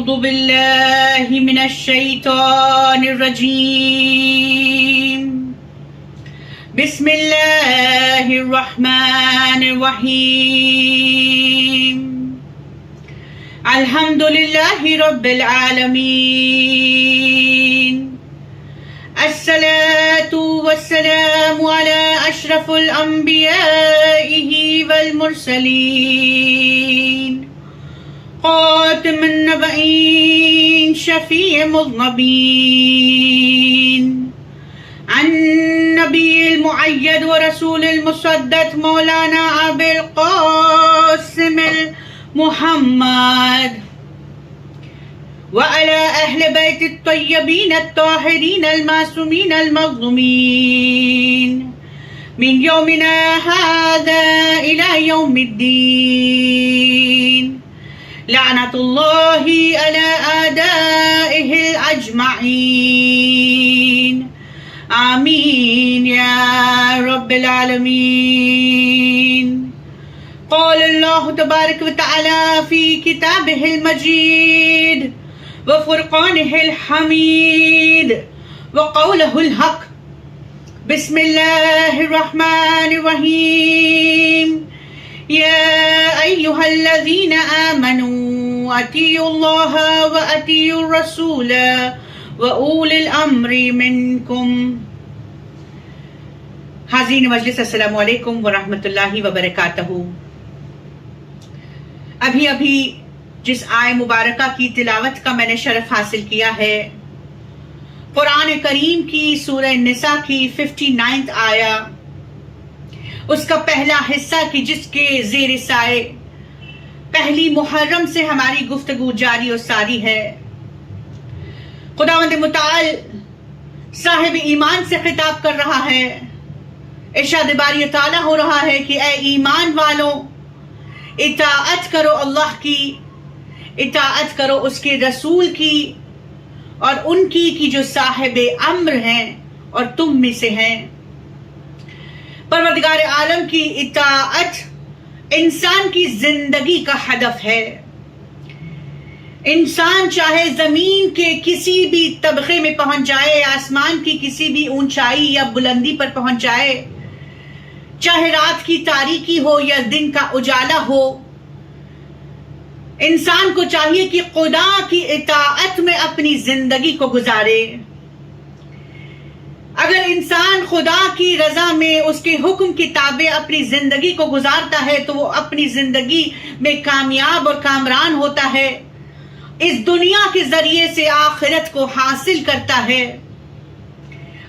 أعوذ بالله من الشيطان الرجيم بسم الله الرحمن الرحيم الحمد لله رب العالمين الصلاة والسلام على أشرف الأنبياء والمرسلين خاتم النبيين شفيع المذنبين النبي المؤيد ورسول المصدق مولانا أبي القاسم محمد وعلى أهل بيت الطيبين الطاهرين المعصومين المظلومين من يومنا هذا إلى يوم الدين لعنة الله على أعدائه الأجمعين آمين يا رب العالمين قال الله تبارك وتعالى في كتابه المجيد وفرقانه الحميد وقوله الحق بسم الله الرحمن الرحيم يا أيها الذين آمنوا أطيعوا الله وأطيعوا الرسول وأولي الأمر منكم. حاضرین مجلس السلام علیکم ورحمۃ اللہ وبرکاتہ. ابھی جس آیہ مبارکہ کی تلاوت کا میں نے شرف حاصل کیا ہے قرآن کریم کی سورہ نساء کی 59 آیہ، اس کا پہلا حصہ کی جس کے زیر سائے پہلی محرم سے ہماری گفتگو جاری و ساری ہے. خداوند متعال صاحب ایمان سے خطاب کر رہا ہے. ارشاد باری تعالیٰ ہو رہا ہے کہ اے ایمان والوں، اطاعت کرو اللہ کی، اطاعت کرو اس کے رسول کی اور ان کی جو صاحب امر ہیں اور تم میں سے ہیں. پروردگار عالم کی اطاعت انسان کی زندگی کا ہدف ہے. انسان چاہے زمین کے کسی بھی طبقے میں پہنچ جائے، آسمان کی کسی بھی اونچائی یا بلندی پر پہنچ جائے، چاہے رات کی تاریکی ہو یا دن کا اجالا ہو، انسان کو چاہیے کہ خدا کی اطاعت میں اپنی زندگی کو گزارے. اگر انسان خدا کی رضا میں اس کے حکم کے تابع اپنی زندگی کو گزارتا ہے تو وہ اپنی زندگی میں کامیاب اور کامران ہوتا ہے، اس دنیا کے ذریعے سے آخرت کو حاصل کرتا ہے.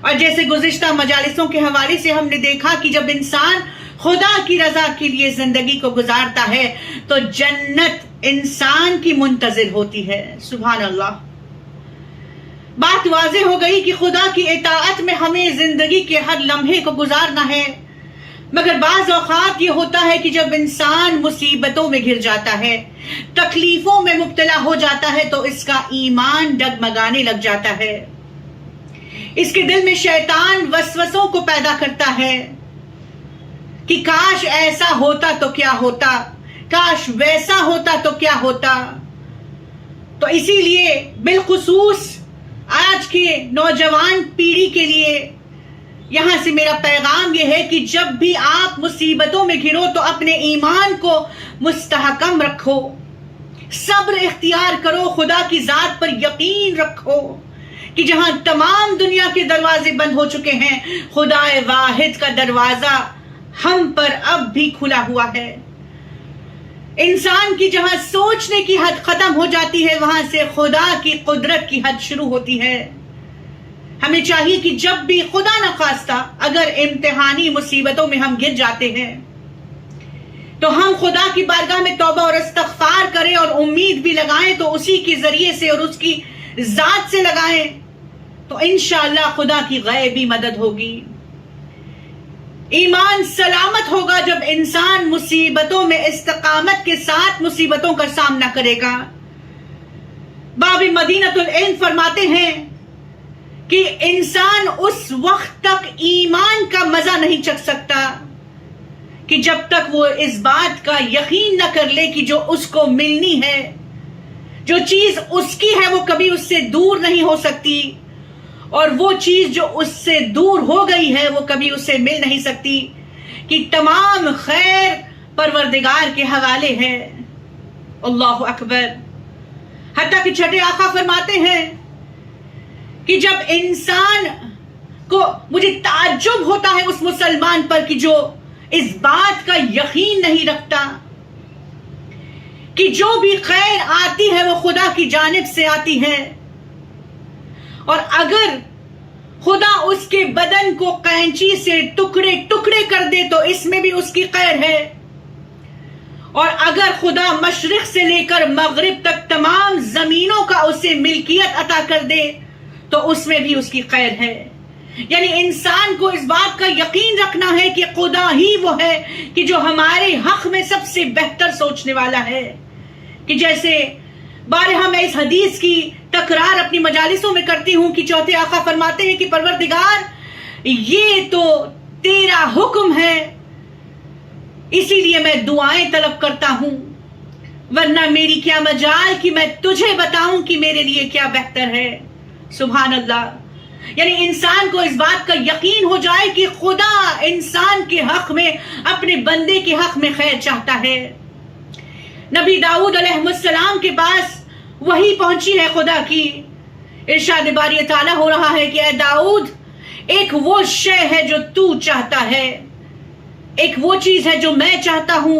اور جیسے گزشتہ مجالسوں کے حوالے سے ہم نے دیکھا کہ جب انسان خدا کی رضا کے لیے زندگی کو گزارتا ہے تو جنت انسان کی منتظر ہوتی ہے. سبحان اللہ. بات واضح ہو گئی کہ خدا کی اطاعت میں ہمیں زندگی کے ہر لمحے کو گزارنا ہے، مگر بعض اوقات یہ ہوتا ہے کہ جب انسان مصیبتوں میں گھر جاتا ہے، تکلیفوں میں مبتلا ہو جاتا ہے تو اس کا ایمان ڈگمگانے لگ جاتا ہے. اس کے دل میں شیطان وسوسوں کو پیدا کرتا ہے کہ کاش ایسا ہوتا تو کیا ہوتا، کاش ویسا ہوتا تو کیا ہوتا. تو اسی لیے بالخصوص آج کے نوجوان پیڑھی کے لیے یہاں سے میرا پیغام یہ ہے کہ جب بھی آپ مصیبتوں میں گھرو تو اپنے ایمان کو مستحکم رکھو، صبر اختیار کرو، خدا کی ذات پر یقین رکھو کہ جہاں تمام دنیا کے دروازے بند ہو چکے ہیں، خدا واحد کا دروازہ ہم پر اب بھی کھلا ہوا ہے. انسان کی جہاں سوچنے کی حد ختم ہو جاتی ہے وہاں سے خدا کی قدرت کی حد شروع ہوتی ہے. ہمیں چاہیے کہ جب بھی خدا نخواستہ اگر امتحانی مصیبتوں میں ہم گر جاتے ہیں تو ہم خدا کی بارگاہ میں توبہ اور استغفار کریں اور امید بھی لگائیں تو اسی کے ذریعے سے اور اس کی ذات سے لگائیں تو انشاءاللہ خدا کی غیبی مدد ہوگی. ایمان سلامت ہوگا جب انسان مصیبتوں میں استقامت کے ساتھ مصیبتوں کا سامنا کرے گا. باب مدینۃ العلم فرماتے ہیں کہ انسان اس وقت تک ایمان کا مزہ نہیں چکھ سکتا کہ جب تک وہ اس بات کا یقین نہ کر لے کہ جو اس کو ملنی ہے جو چیز اس کی ہے وہ کبھی اس سے دور نہیں ہو سکتی، اور وہ چیز جو اس سے دور ہو گئی ہے وہ کبھی اس سے مل نہیں سکتی، کہ تمام خیر پروردگار کے حوالے ہے۔ اللہ اکبر۔ حتیٰ کہ چھٹے آقا فرماتے ہیں کہ جب انسان کو، مجھے تعجب ہوتا ہے اس مسلمان پر کہ جو اس بات کا یقین نہیں رکھتا کہ جو بھی خیر آتی ہے وہ خدا کی جانب سے آتی ہے، اور اگر خدا اس کے بدن کو قینچی سے ٹکڑے ٹکڑے کر دے تو اس میں بھی اس کی خیر ہے، اور اگر خدا مشرق سے لے کر مغرب تک تمام زمینوں کا اسے ملکیت عطا کر دے تو اس میں بھی اس کی خیر ہے۔ یعنی انسان کو اس بات کا یقین رکھنا ہے کہ خدا ہی وہ ہے کہ جو ہمارے حق میں سب سے بہتر سوچنے والا ہے، کہ جیسے بارہا میں اس حدیث کی تکرار اپنی مجالسوں میں کرتی ہوں کہ چوتھے آقا فرماتے ہیں کہ پروردگار یہ تو تیرا حکم ہے، اسی لیے میں دعائیں طلب کرتا ہوں، ورنہ میری کیا مجال کہ میں تجھے بتاؤں کہ میرے لیے کیا بہتر ہے۔ سبحان اللہ۔ یعنی انسان کو اس بات کا یقین ہو جائے کہ خدا انسان کے حق میں، اپنے بندے کے حق میں خیر چاہتا ہے۔ نبی داؤد علیہ السلام کے پاس وحی پہنچی ہے خدا کی، ارشاد باری تعالیٰ ہو رہا ہے کہ اے داؤد، ایک وہ شے ہے جو تو چاہتا ہے، ایک وہ چیز ہے جو میں چاہتا ہوں،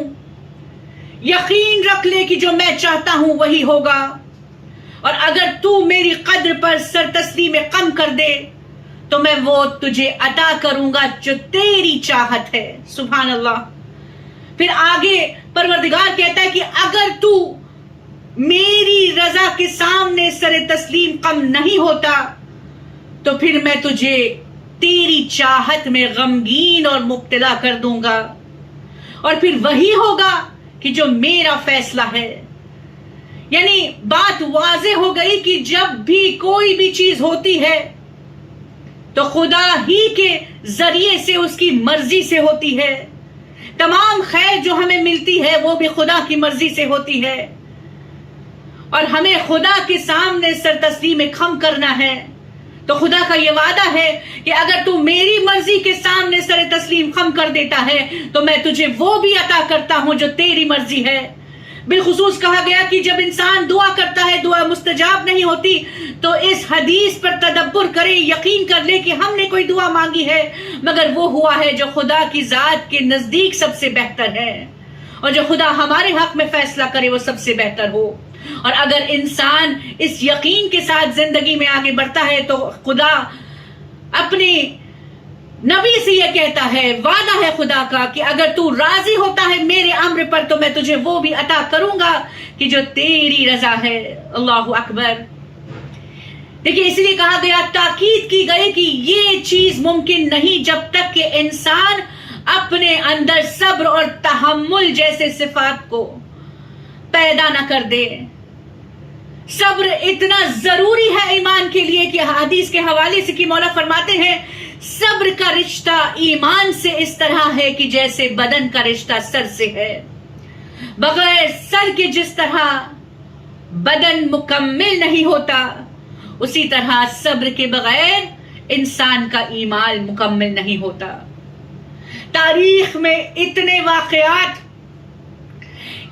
یقین رکھ لے کہ جو میں چاہتا ہوں وہی ہوگا، اور اگر تو میری قدر پر سر تسلیم قم کر دے تو میں وہ تجھے عطا کروں گا جو تیری چاہت ہے۔ سبحان اللہ۔ پھر آگے پروردگار کہتا ہے کہ اگر تو میری رضا کے سامنے سر تسلیم قم نہیں ہوتا تو پھر میں تجھے تیری چاہت میں غمگین اور مبتلا کر دوں گا، اور پھر وہی ہوگا کہ جو میرا فیصلہ ہے۔ یعنی بات واضح ہو گئی کہ جب بھی کوئی بھی چیز ہوتی ہے تو خدا ہی کے ذریعے سے، اس کی مرضی سے ہوتی ہے۔ تمام خیر جو ہمیں ملتی ہے وہ بھی خدا کی مرضی سے ہوتی ہے، اور ہمیں خدا کے سامنے سر تسلیم خم کرنا ہے۔ تو خدا کا یہ وعدہ ہے کہ اگر تو میری مرضی کے سامنے سر تسلیم خم کر دیتا ہے تو میں تجھے وہ بھی عطا کرتا ہوں جو تیری مرضی ہے۔ بالخصوص کہا گیا کہ جب انسان دعا کرتا ہے دعا مستجاب نہیں ہوتی تو اس حدیث پر تدبر کرے، یقین کر لے کہ ہم نے کوئی دعا مانگی ہے مگر وہ ہوا ہے جو خدا کی ذات کے نزدیک سب سے بہتر ہے، اور جو خدا ہمارے حق میں فیصلہ کرے وہ سب سے بہتر ہو۔ اور اگر انسان اس یقین کے ساتھ زندگی میں آگے بڑھتا ہے تو خدا اپنے نبی سے یہ کہتا ہے، وعدہ ہے خدا کا کہ اگر تو راضی ہوتا ہے میرے امر پر تو میں تجھے وہ بھی عطا کروں گا کہ جو تیری رضا ہے۔ اللہ اکبر۔ دیکھیں اس لیے کہا گیا، تاکید کی گئی کہ یہ چیز ممکن نہیں جب تک کہ انسان اپنے اندر صبر اور تحمل جیسے صفات کو پیدا نہ کر دے۔ صبر اتنا ضروری ہے ایمان کے لیے کہ حدیث کے حوالے سے کہ مولا فرماتے ہیں، صبر کا رشتہ ایمان سے اس طرح ہے کہ جیسے بدن کا رشتہ سر سے ہے۔ بغیر سر کے جس طرح بدن مکمل نہیں ہوتا، اسی طرح صبر کے بغیر انسان کا ایمان مکمل نہیں ہوتا۔ تاریخ میں اتنے واقعات،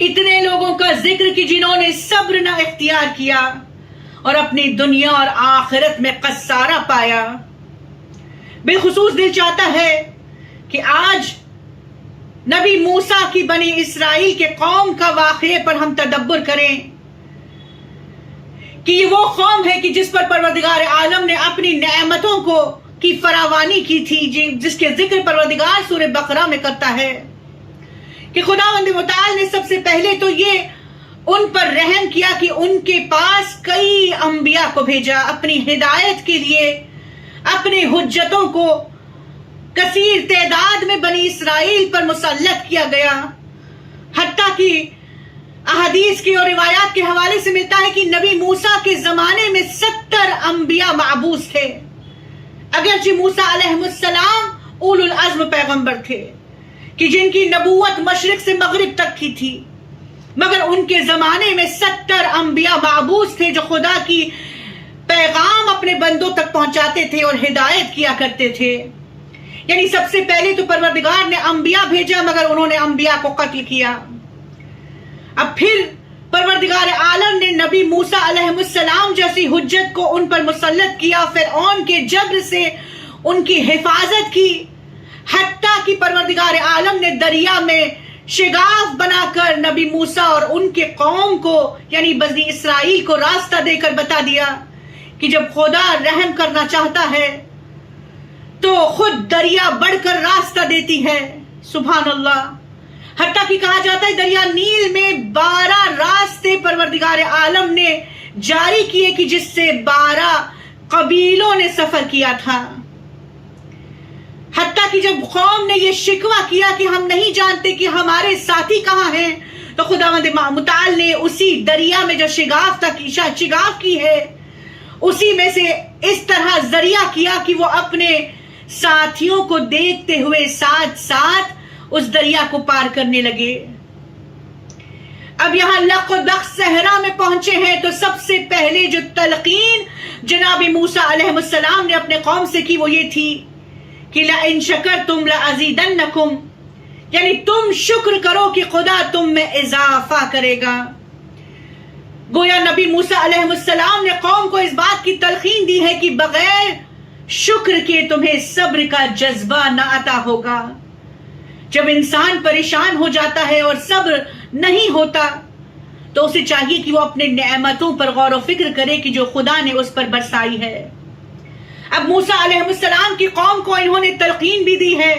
اتنے لوگوں کا ذکر کہ جنہوں نے صبر نہ اختیار کیا اور اپنی دنیا اور آخرت میں خسارہ پایا۔ بالخصوص دل چاہتا ہے کہ آج نبی موسیٰ کی بنی اسرائیل کے قوم کا واقعے پر ہم تدبر کریں کہ یہ وہ قوم ہے کہ جس پر پروردگار عالم نے اپنی نعمتوں کی فراوانی کی تھی، جس کے ذکر پروردگار سورہ بقرہ میں کرتا ہے کہ خداوند متعال نے سب سے پہلے تو یہ ان پر رحم کیا کہ ان کے پاس کئی انبیاء کو بھیجا اپنی ہدایت کے لیے، اپنے حجتوں کو کثیر تعداد میں بنی اسرائیل پر مسلط کیا گیا۔ حتیٰ کہ احادیث کی اور روایات کے حوالے سے ملتا ہے کہ نبی موسیٰ کے زمانے میں 70 انبیاء معبوس تھے، اگرچہ موسیٰ علیہ السلام اولو العزم پیغمبر تھے کہ جن کی نبوت مشرق سے مغرب تک کی تھی، مگر ان کے زمانے میں 70 انبیاء معبوس تھے جو خدا کی پیغام اپنے بندوں تک پہنچاتے تھے اور ہدایت کیا کرتے تھے. یعنی سب سے پہلے تو پروردگار نے انبیاء بھیجا مگر انہوں نے انبیاء کو قتل کیا. اب پھر پروردگار عالم نے نبی موسیٰ علیہ السلام جیسی حجت کو ان پر مسلط کیا، فرعون کے جبر سے ان کی حفاظت کی، حتیٰ کہ پروردگار عالم نے دریا میں شگاف بنا کر نبی موسیٰ اور ان کے قوم کو یعنی بنی اسرائیل کو راستہ دے کر بتا دیا کہ جب خدا رحم کرنا چاہتا ہے تو خود دریا بڑھ کر راستہ دیتی ہے. سبحان اللہ. حتیٰ کہ کہا جاتا ہے دریا نیل میں 12 راستے پروردگار عالم نے جاری کیے کہ جس سے 12 قبیلوں نے سفر کیا تھا. حتیٰ کہ جب قوم نے یہ شکوہ کیا کہ ہم نہیں جانتے کہ ہمارے ساتھی کہاں ہیں تو خداوند متعال نے اسی دریا میں جو شگاف تک شگاف کی ہے اسی میں سے اس طرح ذریعہ کیا کہ وہ اپنے ساتھیوں کو دیکھتے ہوئے ساتھ ساتھ اس دریا کو پار کرنے لگے. اب یہاں لق و دق صحرا میں پہنچے ہیں تو سب سے پہلے جو تلقین جناب موسیٰ علیہ السلام نے اپنے قوم سے کی وہ یہ تھی کہ لَإِن شَكَرْتُمْ لَأَزِيدَنَّكُمْ، یعنی تم شکر کرو کہ خدا تم میں اضافہ کرے گا. گویا نبی موسیٰ علیہ السلام نے قوم کو اس بات کی تلقین دی ہے کہ بغیر شکر کے تمہیں صبر کا جذبہ نہ عطا ہوگا. جب انسان پریشان ہو جاتا ہے اور صبر نہیں ہوتا تو اسے چاہیے کہ وہ اپنے نعمتوں پر غور و فکر کرے کہ جو خدا نے اس پر برسائی ہے. اب موسیٰ علیہ السلام کی قوم کو انہوں نے تلقین بھی دی ہے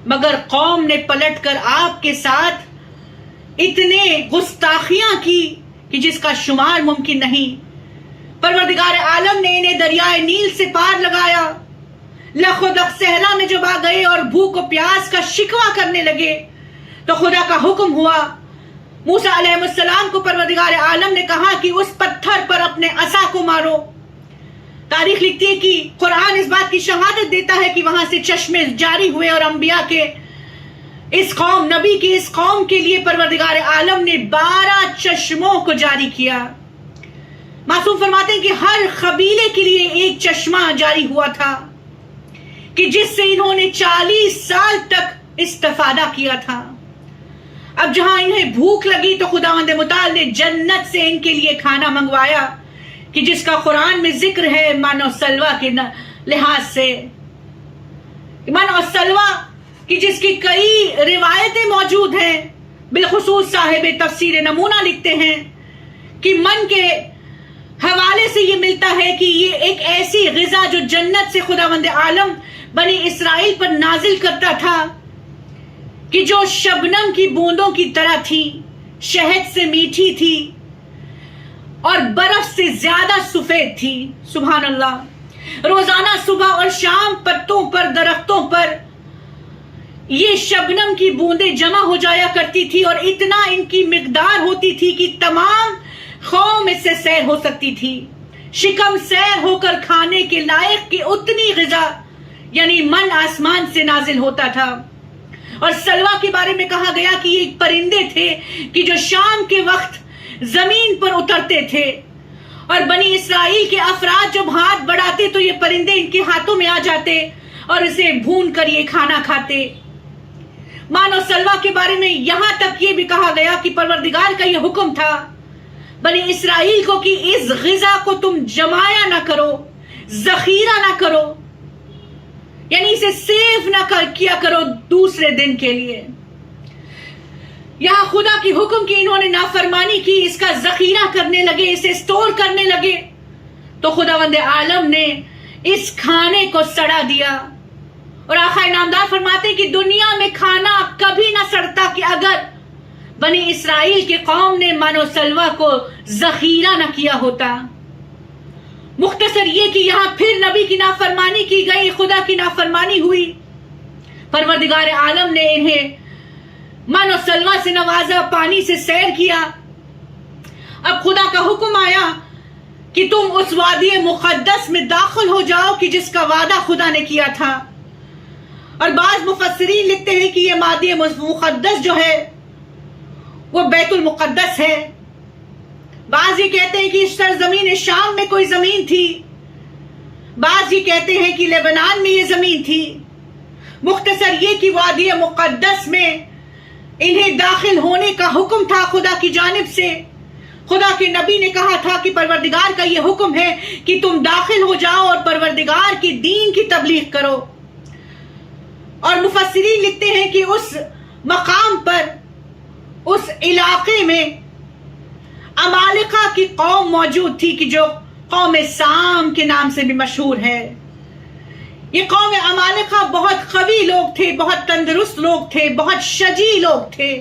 مگر قوم نے پلٹ کر آپ کے ساتھ اتنے گستاخیاں کی کہ جس کا شمار ممکن نہیں. پروردگار عالم نے انہیں دریائے نیل سے پار لگایا. لخ و دق صحرا میں جب آ گئے اور بھوک و پیاس کا شکوہ کرنے لگے تو خدا کا حکم ہوا. موسیٰ علیہ السلام کو پروردگار عالم نے کہا کہ اس پتھر پر اپنے عصا کو مارو. تاریخ لکھتی ہے کہ قرآن اس بات کی شہادت دیتا ہے کہ وہاں سے چشمے جاری ہوئے اور انبیاء کے اس قوم نبی کی اس قوم کے لیے پروردگار عالم نے 12 چشموں کو جاری کیا. معصوم فرماتے ہیں کہ ہر قبیلے کے لیے ایک چشمہ جاری ہوا تھا کہ جس سے انہوں نے 40 سال تک استفادہ کیا تھا. اب جہاں انہیں بھوک لگی تو خداوند متعال نے جنت سے ان کے لیے کھانا منگوایا کہ جس کا قرآن میں ذکر ہے من و سلوہ کے لحاظ سے. من و سلوہ کہ جس کی کئی روایتیں موجود ہیں. بالخصوص صاحب تفسیر نمونہ لکھتے ہیں کہ من کے حوالے سے یہ ملتا ہے کہ یہ ایک ایسی غذا جو جنت سے خداوند عالم بنی اسرائیل پر نازل کرتا تھا کہ جو شبنم کی بوندوں کی طرح تھی، شہد سے میٹھی تھی اور برف سے زیادہ سفید تھی. سبحان اللہ. روزانہ صبح اور شام پتوں پر درختوں پر یہ شبنم کی بوندیں جمع ہو جایا کرتی تھی اور اتنا ان کی مقدار ہوتی تھی کہ تمام قوم اس سے سیر ہو سکتی تھی. شکم سیر ہو کر کھانے کے لائق کی اتنی غذا یعنی من آسمان سے نازل ہوتا تھا. اور سلوہ کے بارے میں کہا گیا کہ یہ ایک پرندے تھے کہ جو شام کے وقت زمین پر اترتے تھے اور بنی اسرائیل کے افراد جب ہاتھ بڑھاتے تو یہ پرندے ان کے ہاتھوں میں آ جاتے اور اسے بھون کر یہ کھانا کھاتے. مانو سلوہ کے بارے میں یہاں تک یہ بھی کہا گیا کہ پروردگار کا یہ حکم تھا بنی اسرائیل کو کہ اس غذا کو تم جمایا نہ کرو، ذخیرہ نہ کرو، یعنی اسے سیف نہ کیا کرو دوسرے دن کے لیے. یہاں خدا کی حکم کی انہوں نے نافرمانی کی، اس کا ذخیرہ کرنے لگے، اسے سٹور کرنے لگے تو خداوند عالم نے اس کھانے کو سڑا دیا. اور آقا انعامدار فرماتے کہ دنیا میں کھانا کبھی نہ سڑتا کہ اگر بنی اسرائیل کے قوم نے من و سلوہ کو ذخیرہ نہ کیا ہوتا. مختصر یہ کہ یہاں پھر نبی کی نافرمانی کی گئی، خدا کی نافرمانی ہوئی. پروردگار عالم نے انہیں من و سلوہ سے نوازا، پانی سے سیر کیا. اب خدا کا حکم آیا کہ تم اس وادی مقدس میں داخل ہو جاؤ کہ جس کا وعدہ خدا نے کیا تھا. اور بعض مفسرین لکھتے ہیں کہ یہ وادی مقدس جو ہے وہ بیت المقدس ہے. بعض یہ کہتے ہیں کہ اس سرزمین شام میں کوئی زمین تھی، بعض یہ کہتے ہیں کہ لبنان میں یہ زمین تھی. مختصر یہ کہ وادی مقدس میں انہیں داخل ہونے کا حکم تھا خدا کی جانب سے. خدا کے نبی نے کہا تھا کہ پروردگار کا یہ حکم ہے کہ تم داخل ہو جاؤ اور پروردگار کی دین کی تبلیغ کرو. اور مفسرین لکھتے ہیں کہ اس مقام پر، اس علاقے میں عمالقہ کی قوم موجود تھی، کہ جو قوم سام کے نام سے بھی مشہور ہے. یہ قوم عمالقہ بہت قوی لوگ تھے، بہت تندرست لوگ تھے، بہت شجاع لوگ تھے،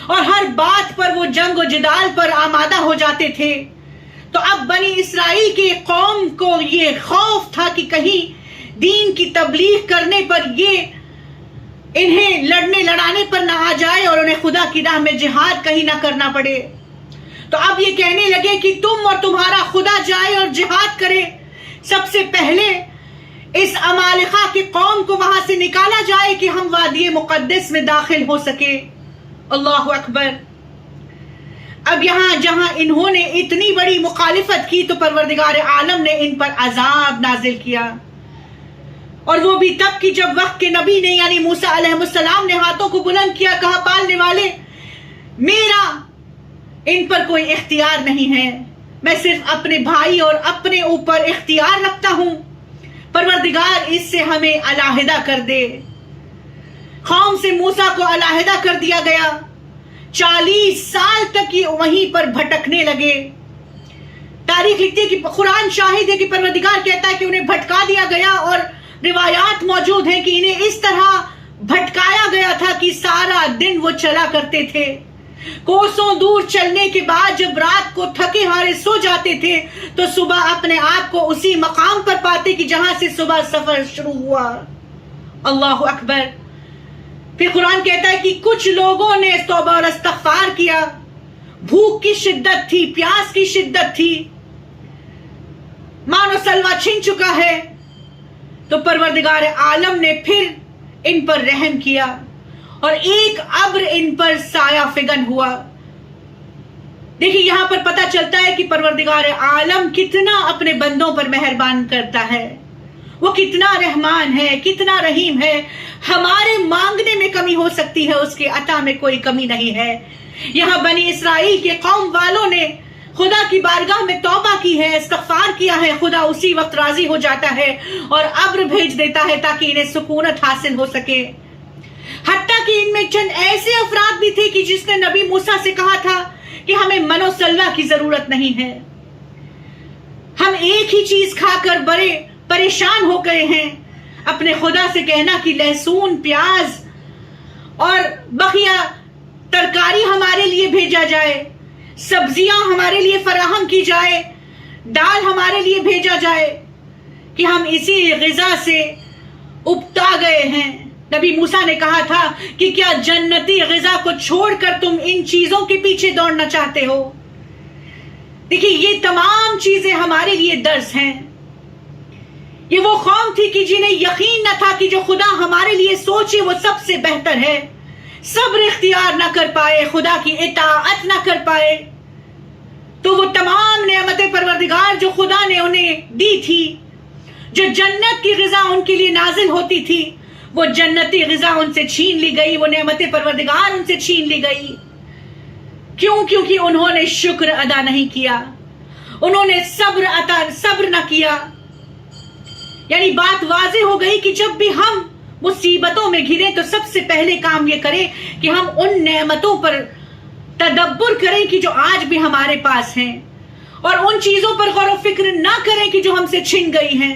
اور ہر بات پر وہ جنگ و جدال پر آمادہ ہو جاتے تھے. تو اب بنی اسرائیل کی قوم کو یہ خوف تھا کہ کہیں دین کی تبلیغ کرنے پر یہ انہیں لڑنے لڑانے پر نہ آ جائے اور انہیں خدا کی راہ میں جہاد کہیں نہ کرنا پڑے. تو اب یہ کہنے لگے کہ تم اور تمہارا خدا جائے اور جہاد کرے. سب سے پہلے اس عمالقہ کی قوم کو وہاں سے نکالا جائے کہ ہم وادی مقدس میں داخل ہو سکے. اللہ اکبر. اب یہاں جہاں انہوں نے اتنی بڑی مخالفت کی تو پروردگار عالم نے ان پر عذاب نازل کیا، اور وہ بھی تب کہ جب وقت کے نبی نے یعنی موسیٰ علیہ السلام نے ہاتھوں کو بلند کیا، کہا پالنے والے میرا ان پر کوئی اختیار نہیں ہے، میں صرف اپنے بھائی اور اپنے اوپر اختیار رکھتا ہوں. پروردگار اس سے ہمیں علیحدہ کر دے. قوم سے موسیٰ کو علیحدہ کر دیا گیا. 40 سال تک یہ وہیں پر بھٹکنے لگے. تاریخ لکھتی ہے کہ قرآن شاہد ہے کہ پروردگار کہتا ہے کہ انہیں بھٹکا دیا گیا، اور روایات موجود ہیں کہ انہیں اس طرح بھٹکایا گیا تھا کہ سارا دن وہ چلا کرتے تھے. کوسوں دور چلنے کے بعد جب رات کو تھکے ہارے سو جاتے تھے تو صبح اپنے آپ کو اسی مقام پر پاتے کہ جہاں سے صبح سفر شروع ہوا. اللہ اکبر. پھر قرآن کہتا ہے کہ کچھ لوگوں نے توبہ اور استغفار کیا. بھوک کی شدت تھی، پیاس کی شدت تھی، مانو سلوہ چھن چکا ہے. تو پروردگار عالم نے پھر ان پر رحم کیا اور ایک ابر ان پر سایہ فگن ہوا. دیکھیے یہاں پر پتہ چلتا ہے کہ پروردگار عالم کتنا اپنے بندوں پر مہربان کرتا ہے، وہ کتنا رحمان ہے، کتنا رحیم ہے. ہمارے مانگنے میں کمی ہو سکتی ہے، اس کے عطا میں کوئی کمی نہیں ہے. یہاں بنی اسرائیل کے قوم والوں نے خدا کی بارگاہ میں توبہ کی ہے، استغفار کیا ہے. خدا اسی وقت راضی ہو جاتا ہے اور ابر بھیج دیتا ہے تاکہ انہیں سکونت حاصل ہو سکے. حتیٰ کہ ان میں چند ایسے افراد بھی تھے کہ جس نے نبی موسیٰ سے کہا تھا کہ ہمیں من و سلوہ کی ضرورت نہیں ہے، ہم ایک ہی چیز کھا کر بڑے پریشان ہو گئے ہیں. اپنے خدا سے کہنا کہ لہسن، پیاز اور بقیہ ترکاری ہمارے لیے بھیجا جائے، سبزیاں ہمارے لیے فراہم کی جائے، دال ہمارے لیے بھیجا جائے، کہ ہم اسی غذا سے ابتا گئے ہیں. نبی موسیٰ نے کہا تھا کہ کیا جنتی غذا کو چھوڑ کر تم ان چیزوں کے پیچھے دوڑنا چاہتے ہو؟ دیکھیے یہ تمام چیزیں ہمارے لیے درس ہیں. یہ وہ قوم تھی کہ جنہیں یقین نہ تھا کہ جو خدا ہمارے لیے سوچے وہ سب سے بہتر ہے. صبر اختیار نہ کر پائے، خدا کی اطاعت نہ کر پائے، تو وہ تمام نعمتیں پروردگار جو خدا نے انہیں دی تھی، جو جنت کی غذا ان کے لیے نازل ہوتی تھی، وہ جنتی غذا ان سے چھین لی گئی، وہ نعمت پروردگار ان سے چھین لی گئی. کیوں؟ کیونکہ انہوں نے شکر ادا نہیں کیا، انہوں نے صبر نہ کیا. یعنی بات واضح ہو گئی کہ جب بھی ہم مصیبتوں میں گھریں تو سب سے پہلے کام یہ کریں کہ ہم ان نعمتوں پر تدبر کریں کہ جو آج بھی ہمارے پاس ہیں، اور ان چیزوں پر غور و فکر نہ کریں کہ جو ہم سے چھن گئی ہیں.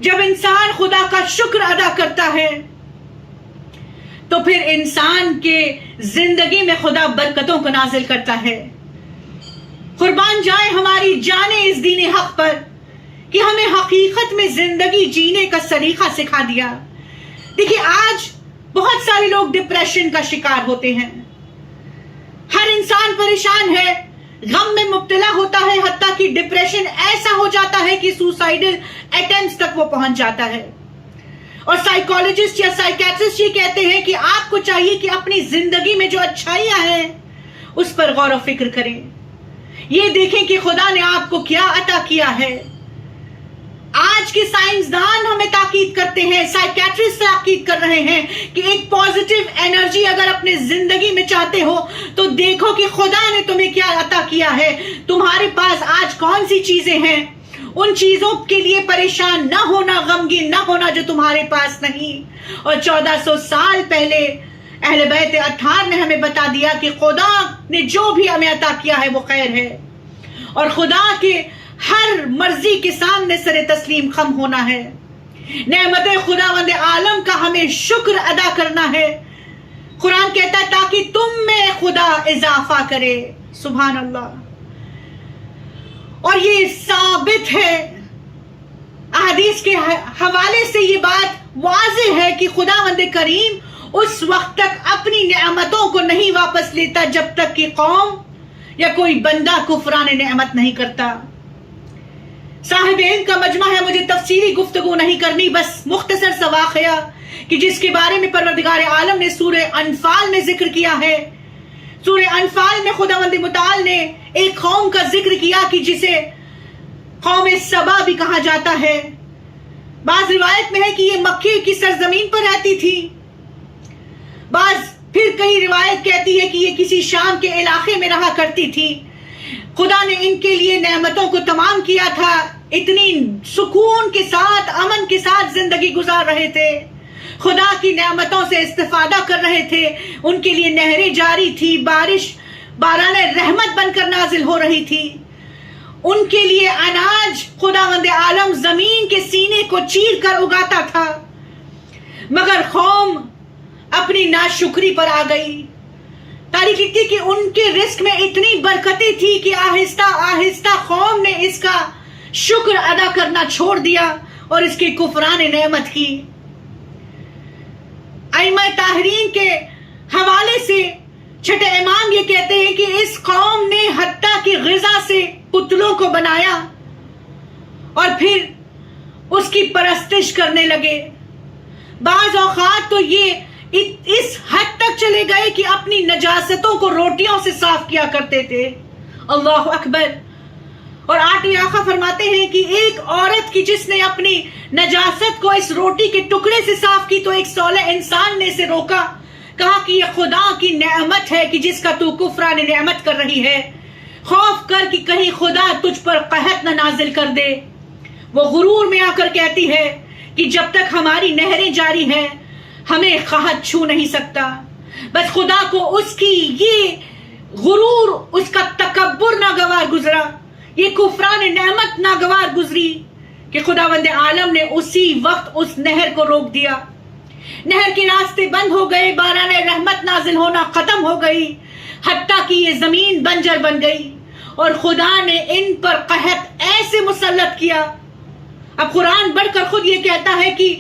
جب انسان خدا کا شکر ادا کرتا ہے تو پھر انسان کے زندگی میں خدا برکتوں کو نازل کرتا ہے. قربان جائے ہماری جانیں اس دین حق پر کہ ہمیں حقیقت میں زندگی جینے کا سلیقہ سکھا دیا. دیکھیے آج بہت سارے لوگ ڈپریشن کا شکار ہوتے ہیں، ہر انسان پریشان ہے، غم میں مبتلا ہوتا ہے، حتیٰ کہ ڈپریشن ایسا ہو جاتا ہے کہ سوسائیڈل اٹیمپٹس تک وہ پہنچ جاتا ہے. اور سائیکالوجسٹ یا سائیکیٹرسٹ یہ کہتے ہیں کہ آپ کو چاہیے کہ اپنی زندگی میں جو اچھائیاں ہیں اس پر غور و فکر کریں. یہ دیکھیں کہ خدا نے آپ کو کیا عطا کیا ہے. آج کے سائنسدان ہمیں تاکید کرتے ہیں، سائیکیٹرسٹ تاکید کر رہے ہیں کہ ایک پازیٹیو انرجی اگر اپنے زندگی میں چاہتے ہو تو دیکھو کہ خدا نے تمہیں کیا عطا کیا ہے. تمہارے پاس آج کون سی چیزیں ہیں، ان چیزوں کے لیے پریشان نہ ہونا، غمگین نہ ہونا جو تمہارے پاس نہیں. اور 1400 سال پہلے اہل بیت اطہار نے ہمیں بتا دیا کہ خدا نے جو بھی ہمیں عطا کیا ہے وہ خیر ہے، اور خدا کے ہر مرضی کے سامنے سر تسلیم خم ہونا ہے. نعمت خداوند عالم کا ہمیں شکر ادا کرنا ہے. قرآن کہتا ہے تاکہ تم میں خدا اضافہ کرے. سبحان اللہ. اور یہ ثابت ہے، احادیث کے حوالے سے یہ بات واضح ہے کہ خداوند کریم اس وقت تک اپنی نعمتوں کو نہیں واپس لیتا جب تک کہ قوم یا کوئی بندہ کفران نعمت نہیں کرتا. صاحب علم کا مجمع ہے، مجھے تفصیلی گفتگو نہیں کرنی، بس مختصر سا واقعہ کہ جس کے بارے میں پروردگار عالم نے سورہ انفال میں ذکر کیا ہے. سورہ انفال میں خداوند متعال نے ایک قوم کا ذکر کیا کہ جسے قوم سبا بھی کہا جاتا ہے. بعض روایت میں ہے کہ یہ مکے کی سرزمین پر رہتی تھی، بعض پھر کئی روایت کہتی ہے کہ یہ کسی شام کے علاقے میں رہا کرتی تھی. خدا نے ان کے لیے نعمتوں کو تمام کیا تھا، اتنی سکون کے ساتھ، امن کے ساتھ زندگی گزار رہے تھے، خدا کی نعمتوں سے استفادہ کر رہے تھے. ان کے لیے نہریں جاری تھی، بارش باران رحمت بن کر نازل ہو رہی تھی. ان کے لیے اناج خداوند عالم زمین کے سینے کو چیر کر اگاتا تھا، مگر قوم اپنی ناشکری پر آ گئی. تاریخ لکھتی کہ ان کے رزق میں اتنی برکتیں تھی کہ آہستہ آہستہ قوم نے اس کا شکر ادا کرنا چھوڑ دیا اور اس کے کفران نعمت کی. ائمہ طاہرین کے حوالے سے چھٹے امام یہ کہتے ہیں کہ اس قوم نے حتیٰ کی غذا سے پتلوں کو بنایا اور پھر اس کی پرستش کرنے لگے. بعض اوقات تو یہ اس حد تک چلے گئے کہ اپنی نجاستوں کو روٹیوں سے صاف کیا کرتے تھے. اللہ اکبر. اور آٹھویں آقا فرماتے ہیں کہ ایک عورت کی جس نے اپنی نجاست کو اس روٹی کے ٹکڑے سے صاف کی تو ایک صالح انسان نے اسے روکا، کہا کہ یہ خدا کی نعمت ہے کہ جس کا تو کفران نعمت کر رہی ہے، خوف کر کہ کہیں خدا تجھ پر قحط نہ نازل کر دے. وہ غرور میں آ کر کہتی ہے کہ جب تک ہماری نہریں جاری ہیں ہمیں قحط چھو نہیں سکتا. بس خدا کو اس کی یہ غرور، اس کا تکبر ناگوار گزرا، یہ کفران نعمت ناگوار گزری کہ خداوند عالم نے اسی وقت اس نہر کو روک دیا. نہر کے راستے بند ہو گئے، باران رحمت نازل ہونا ختم ہو گئی، حتیٰ کہ یہ زمین بنجر بن گئی اور خدا نے ان پر قحط ایسے مسلط کیا. اب قرآن بڑھ کر خود یہ کہتا ہے کہ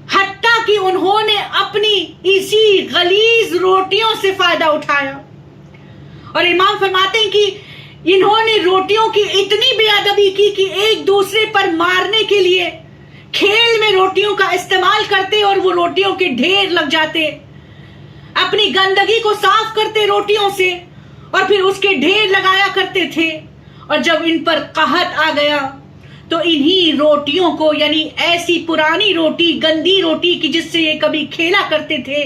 حتیٰ کہ انہوں نے اپنی اسی غلیظ روٹیوں سے فائدہ اٹھایا. اور امام فرماتے ہیں کہ انہوں نے روٹیوں کی اتنی بے ادبی کی کہ ایک دوسرے پر مارنے کے لیے کھیل میں روٹیوں کا استعمال کرتے اور وہ روٹیوں کے ڈھیر لگ جاتے. اپنی گندگی کو صاف کرتے روٹیوں سے اور پھر اس کے ڈھیر لگایا کرتے تھے. اور جب ان پر قحط آ گیا تو انہی روٹیوں کو، یعنی ایسی پرانی روٹی، گندی روٹی کی جس سے یہ کبھی کھیلا کرتے تھے،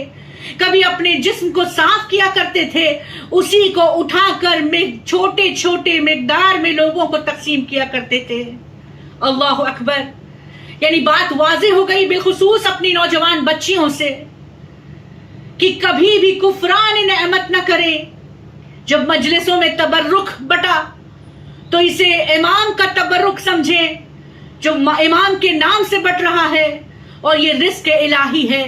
کبھی اپنے جسم کو صاف کیا کرتے تھے، اسی کو اٹھا کر چھوٹے چھوٹے مقدار میں لوگوں کو تقسیم کیا کرتے تھے. اللہ اکبر. یعنی بات واضح ہو گئی بالخصوص اپنی نوجوان بچیوں سے کہ کبھی بھی کفران نعمت نہ کرے. جب مجلسوں میں تبرک بٹا تو اسے امام کا تبرک سمجھیں جو امام کے نام سے بٹ رہا ہے، اور یہ رزق الہی ہے.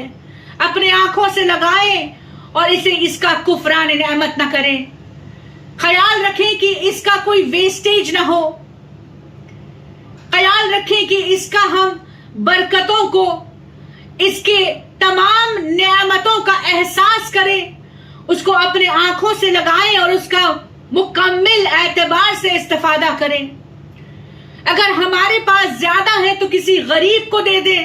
اپنے آنکھوں سے لگائیں اور اس کا کفران نعمت نہ کریں. خیال رکھیں کہ اس کا کوئی ویسٹیج نہ ہو. خیال رکھیں کہ اس کا ہم برکتوں کو، اس کے تمام نعمتوں کا احساس کریں، اس کو اپنے آنکھوں سے لگائیں اور اس کا مکمل اعتبار سے استفادہ کریں. اگر ہمارے پاس زیادہ ہے تو کسی غریب کو دے دیں،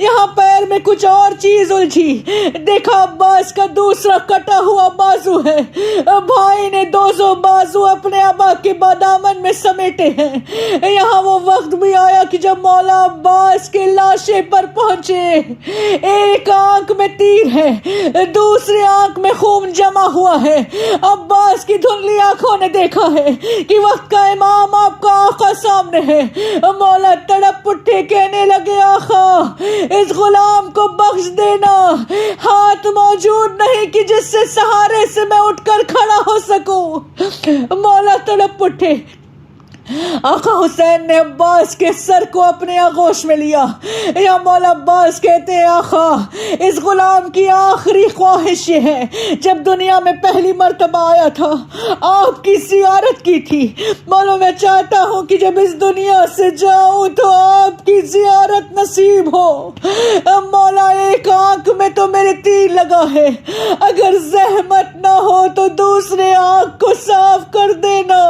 یہاں پیر میں کچھ اور چیز الجھی، دیکھا عباس کا دوسرا کٹا ہوا بازو ہے، بھائی نے 200 بازو اپنے ابا کے دامن میں سمیٹے ہیں۔ یہاں وہ وقت بھی آیا کہ جب مولا عباس کے لاشے پر پہنچے، ایک آنکھ میں تیر ہے، دوسری آنکھ میں خون جمع ہوا ہے۔ عباس کی دھندلی آنکھوں نے دیکھا ہے کہ وقت کا امام آپ کا آقا سامنے ہے۔ مولا تڑپ اٹھے، کہنے لگے آقا اس غلام کو بخش دینا، ہاتھ موجود نہیں کہ جس سے سہارے سے میں اٹھ کر کھڑا ہو سکوں۔ مولا تڑپ اٹھے، آقا حسین نے عباس کے سر کو اپنے آغوش میں لیا۔ یا مولا عباس کہتے ہیں آقا اس غلام کی آخری خواہش یہ ہے، جب دنیا میں پہلی مرتبہ آیا تھا آپ کی زیارت کی تھی، مولا میں چاہتا ہوں کہ جب اس دنیا سے جاؤں تو آپ کی زیارت نصیب ہو۔ مولا ایک آنکھ میں تو میرے تیر لگا ہے، اگر زحمت نہ ہو تو دوسرے آنکھ کو صاف کر دینا۔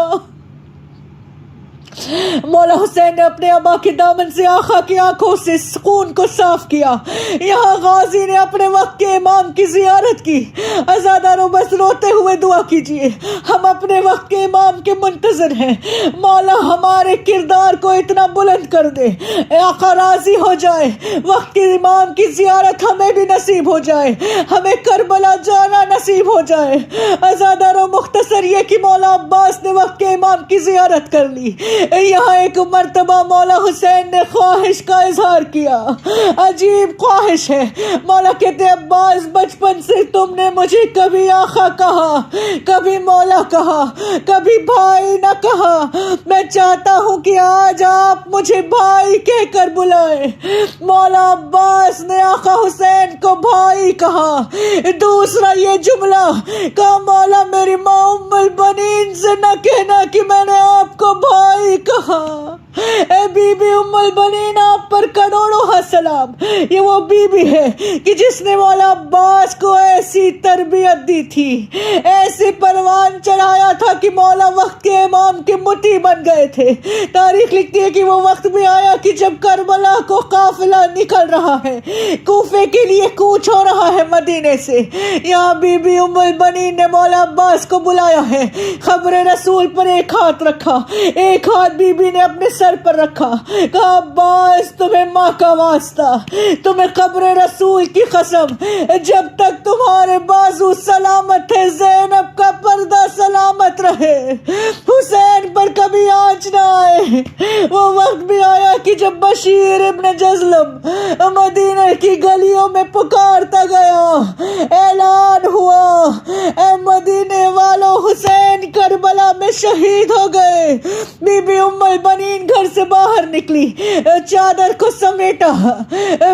مولا حسین نے اپنے ابا کے دامن سے آقا کی آنکھوں سے خون کو صاف کیا۔ یہاں غازی نے اپنے وقت کے امام کی زیارت کی۔ عزاداروں بس روتے ہوئے دعا کیجئے، ہم اپنے وقت کے امام کے منتظر ہیں۔ مولا ہمارے کردار کو اتنا بلند کر دے، آقا راضی ہو جائے، وقت کے امام کی زیارت ہمیں بھی نصیب ہو جائے، ہمیں کربلا جانا نصیب ہو جائے۔ عزاداروں مختصر یہ کہ مولا عباس نے وقت کے امام کی زیارت کر لی۔ یہاں ایک مرتبہ مولا حسین نے خواہش کا اظہار کیا، عجیب خواہش ہے۔ مولا کہتے عباس بچپن سے تم نے مجھے کبھی آقا کہا، کبھی مولا کہا، کبھی بھائی نہ کہا، میں چاہتا ہوں کہ آج آپ مجھے بھائی کہہ کر بلائیں۔ مولا عباس نے آقا حسین کو بھائی کہا۔ دوسرا یہ جملہ کہا، مولا میری ماں ام البنین سے نہ کہنا کہ میں نے آپ کو بھائی کہا۔ اے بی بی ام البنین آپ پر کروڑوں سلام۔ یہ وہ بی بی ہے کہ جس نے مولا عباس کو ایسی تربیت دی تھی، ایسے پروان چڑھایا تھا کہ مولا وقت کے امام کے مطیع بن گئے تھے۔ تاریخ لکھتی ہے کہ وہ وقت بھی آیا کہ جب کربلا کو قافلہ نکل رہا ہے، کوفے کے لیے کوچ ہو رہا ہے مدینے سے، یہاں بی بی ام البنین نے مولا عباس کو بلایا ہے۔ خبر رسول پر ایک ہاتھ رکھا، ایک ہاتھ بی بی نے اپنے سر پر رکھا، کہا عباس تمہیں ماں کا واسطہ، تمہیں قبر رسول کی قسم، جب تک تمہارے بازو سلامت ہے زینب کا پردہ سلامت رہے، حسین پر کبھی آنچ نہ آئے۔ وہ وقت بھی آیا کہ جب بشیر ابن جزلم مدینہ کی گلیوں میں پکارتا گیا، اعلان ہوا اے مدینے والوں حسین کربلا میں شہید ہو گئے۔ بی بی ام البنین گھر سے باہر نکلی، چادر کو سمیٹا،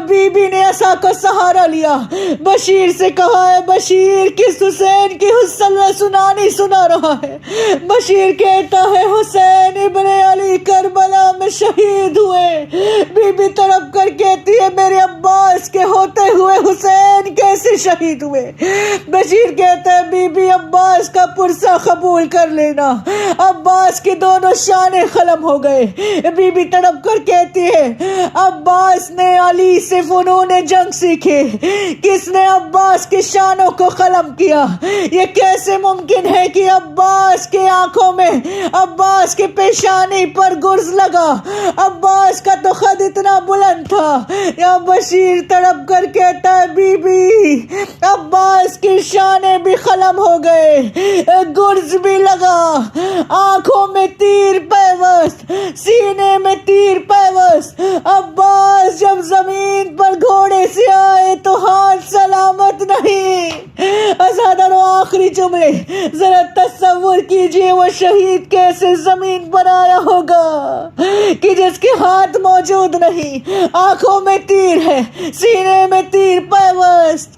بی بی نے عصا کا سہارا لیا، بشیر سے کہا ہے بشیر کس حسین کی سنانی سنا رہا ہے؟ بشیر کہتا ہے حسین ابن علی کربلا میں شہید ہوئے۔ بی بی تڑپ کر کہتی ہے میرے عباس کے ہوتے ہوئے حسین کیسے شہید ہوئے؟ بشیر کہتا ہے بی بی عباس کا پرسہ قبول کر لینا، عباس کے دونوں شانے قلم ہو گئے۔ بی بی تڑپ کر کہتی ہے عباس نے علی سے فنون جنگ سیکھے، کس نے عباس کے شانوں کو قلم کیا؟ یہ کیسے ممکن ہے کہ عباس کے آنکھوں میں، عباس کے پیشانی پر گرز لگا؟ عباس کا تو خد اتنا بلند تھا۔ یا بشیر تڑپ کر کہتا ہے بی بی عباس کے شانے بھی قلم ہو گئے، گرز بھی لگا، آنکھوں میں تیر پیوست، سینے میں تیر پیوست۔ عباس جب زمین پر گھوڑے سے آئے تو ہاتھ سلامت نہیں۔ عزاداروں آخری جملے ذرا تصور کیجئے، وہ شہید کیسے زمین پر آیا ہوگا کہ جس کے ہاتھ موجود نہیں، آنکھوں میں تیر ہے، سینے میں تیر پیوست۔